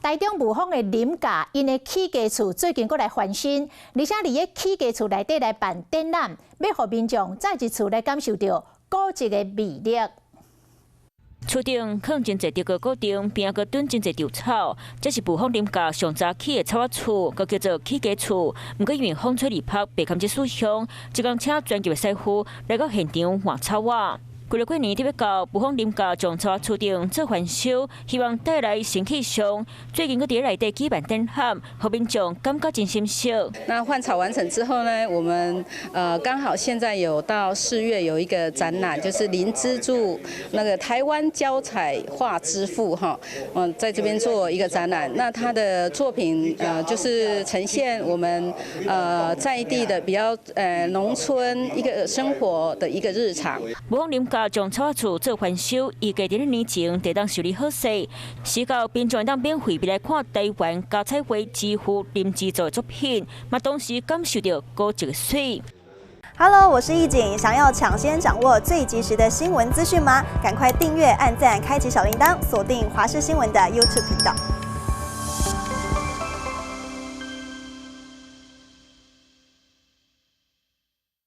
台中雾峰的林家，因的起家厝最近搁来翻新，而且伫个起家厝内底来办展览，要互民众再一次来感受到古迹的魅力。厝顶放真侪德国古董，边个蹲真侪稻草，这是雾峰林家上早起的草仔厝，佮叫做起家厝。毋过因为风吹日晒，白堪这思乡，即工请专业的师傅来到现场换草仔。过年特别到雾峰林家将草仔厝顶做翻修，希望带来新气象。最近佮伫内底举办展览，互民众感觉真心惜。那换草完成之后呢，我们刚好现在有到4月有一个展览，就是林之助那个台湾胶彩画之父哈，在这边做一个展览。那他的作品就是呈现我们在地的比较农村一个生活的一个日常。雾峰林家将草仔厝做翻修，预计伫年前得当修理好势，时到民众当免费来看台湾高彩绘之父林之助的作品，嘛同时感受到古迹的水。Hello， 我是易景，想要抢先掌握最及时的新闻资讯吗？赶快订阅、按赞、开启小铃铛，锁定华视新闻的 YouTube 频道。